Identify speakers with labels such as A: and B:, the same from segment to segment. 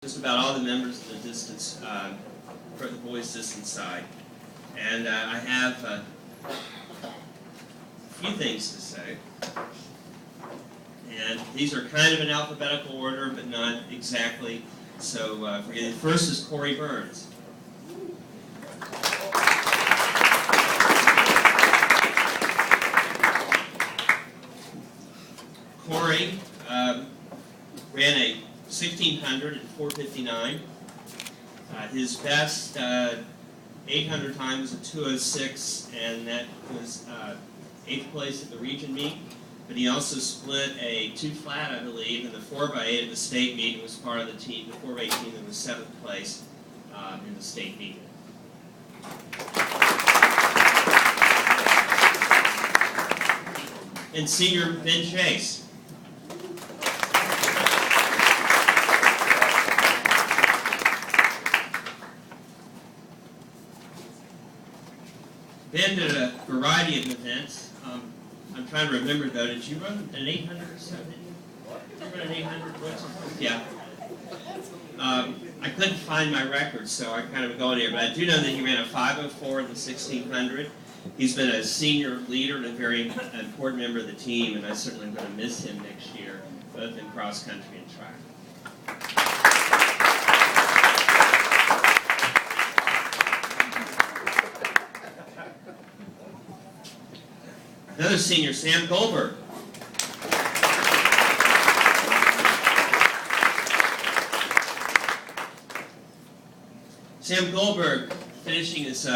A: just about all the members of the distance, for the boys' distance side. And I have a few things to say. And these are kind of in alphabetical order, but not exactly. So the first is Corey Burns. Corey ran a 1600 at 4:59. His best 800 time was a 2:06, and that was 8th place at the region meet. But he also split a 2 flat, I believe, in the 4x8 at the state meet, and was part of the team, the 4x8 team that was 7th place in the state meet. And senior Ben Chase. Ben did a variety of events. I'm trying to remember though, did you run an 800 or something? Did you run an 800? Yeah. I couldn't find my records, so I kind of going here, but I do know that he ran a 5:04 in the 1600. He's been a senior leader and a very important member of the team, and I certainly am going to miss him next year, both in cross country and track. Another senior, Sam Goldberg. Sam Goldberg, finishing his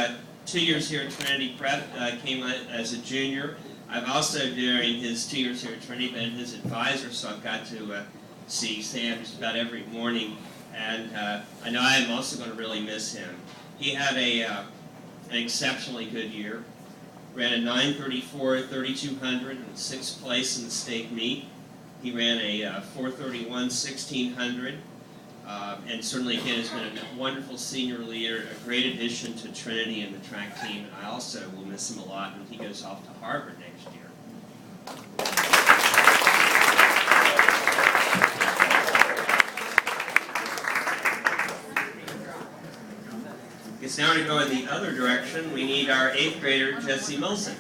A: 2 years here at Trinity Prep, came as a junior. I've also, during his 2 years here at Trinity, been his advisor, so I've got to see Sam just about every morning, and I know I'm also going to really miss him. He had an exceptionally good year. Ran a 9:34 3200 and 6th place in the state meet. He ran a 4:31 1600, and certainly again has been a wonderful senior leader, a great addition to Trinity and the track team. And I also will miss him a lot when he goes off to Harvard next year. Guess now to go in the other direction, we need our 8th grader, Jesse Milson.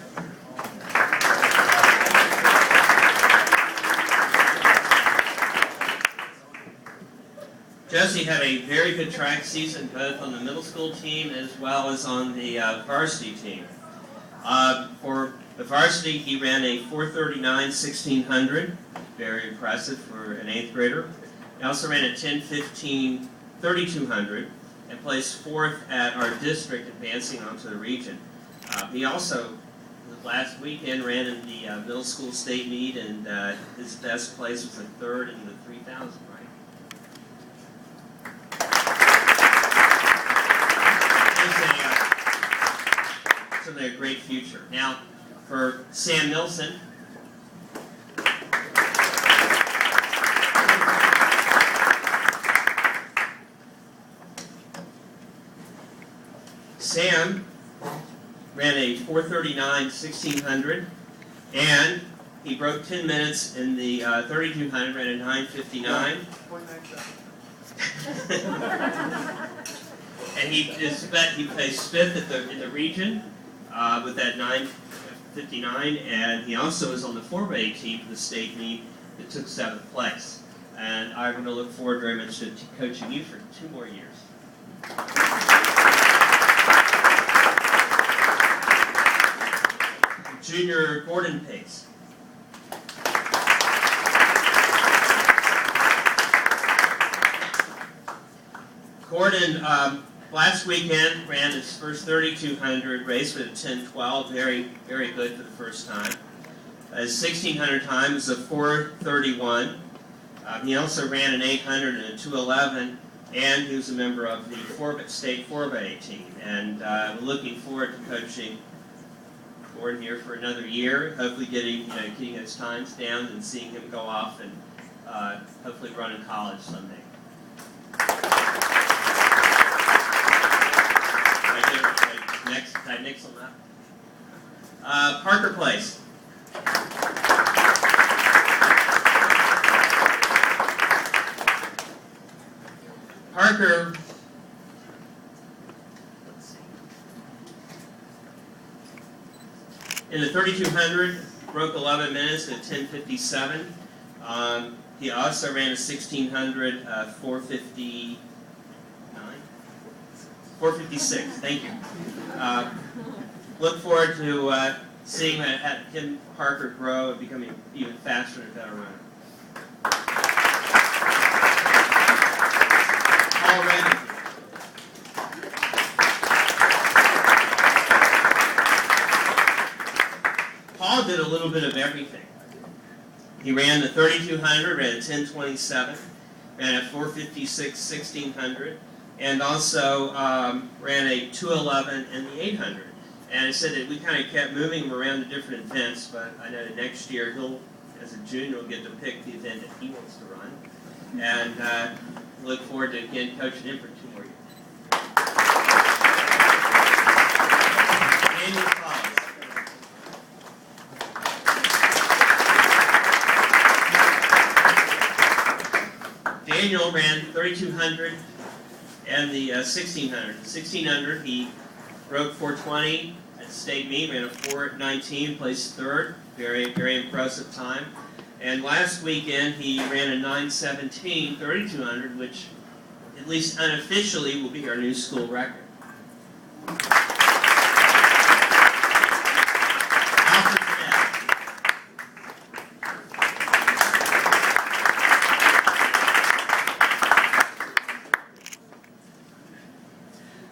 A: Jesse had a very good track season, both on the middle school team as well as on the varsity team. For the varsity, he ran a 4:39 1600, very impressive for an 8th grader. He also ran a 10:15 3200. And placed 4th at our district, advancing onto the region. He also, last weekend, ran in the middle school state meet, and his best place was a 3rd in the 3000, right? Certainly a great future. Now, for Sam Nilsson, Sam ran a 4:39 1600, and he broke 10 minutes in the 3200, ran a 9:59. And he placed 5th in the region with that 9:59, and he also was on the 4x8 team for the state meet that took 7th place. And I'm going to look forward very much to coaching you for 2 more years. Junior Gordon Pace. Gordon, last weekend, ran his first 3200 race with a 10:12, very, very good for the first time. His 1600 time was a 4:31. He also ran an 800 and a 2:11, and he was a member of the state 4x8 team. And we're looking forward to coaching Gordon here for another year, hopefully getting his times down and seeing him go off and hopefully run in college someday. Next, next on that. Parker Place. Parker, in the 3200, broke 11 minutes at 10:57. He also ran a 1600 456. Thank you. Look forward to seeing him, Parker, grow and becoming even faster and better runner. Already. Paul did a little bit of everything. He ran the 3200, ran a 10:27, ran a 456 1600, and also ran a 2:11 in the 800. And I said that we kind of kept moving him around to different events, but I know that next year he'll, as a junior, will get to pick the event that he wants to run. And look forward to, again, coaching him for 2 more years. Daniel Collins. Daniel ran 3200 and the 1600. 1600, he broke 420 at state meet, ran a 4:19, placed third. Very, very impressive time. And last weekend, he ran a 9:17 3200, which, at least unofficially, will be our new school record.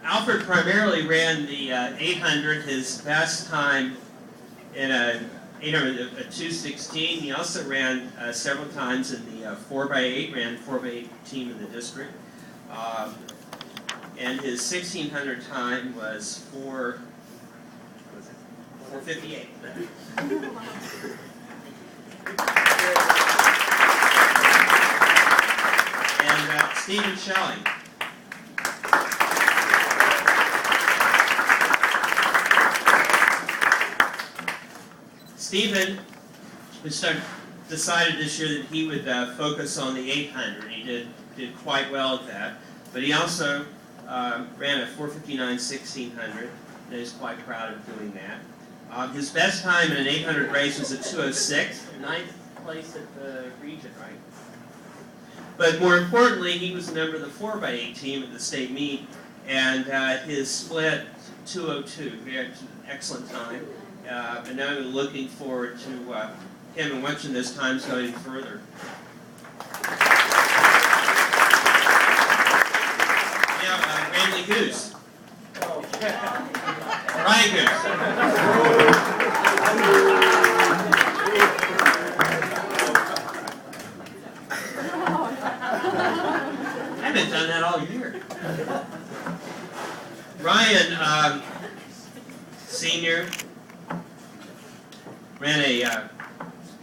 A: Alfred primarily ran the 800, his best time in a 2:16. He also ran several times in the 4x8, ran 4x8 team in the district. And his 1600 time was 4:58. And Stephen Shelley. Stephen decided this year that he would focus on the 800. He did quite well at that. But he also ran a 4:59 1600, and he's quite proud of doing that. His best time in an 800 race was a 2:06, 9th place at the region, right? But more importantly, he was a member of the 4x8 team at the state meet, and his split 2:02, very excellent time. And now we're looking forward to him and watching those times going further. Now, Randy Goose. Ryan Goose. I haven't done that all year. Ryan, senior, ran a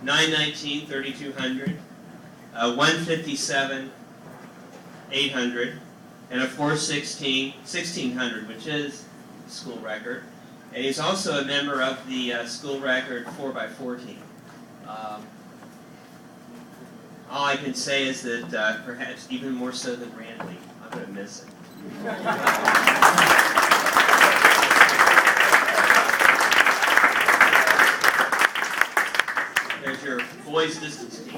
A: 9:19 3200, a 1:57 800, and a 4:16 1600, which is school record. And he's also a member of the school record 4x4 team. All I can say is that perhaps even more so than Randy, I'm going to miss it. There's your boys distance team.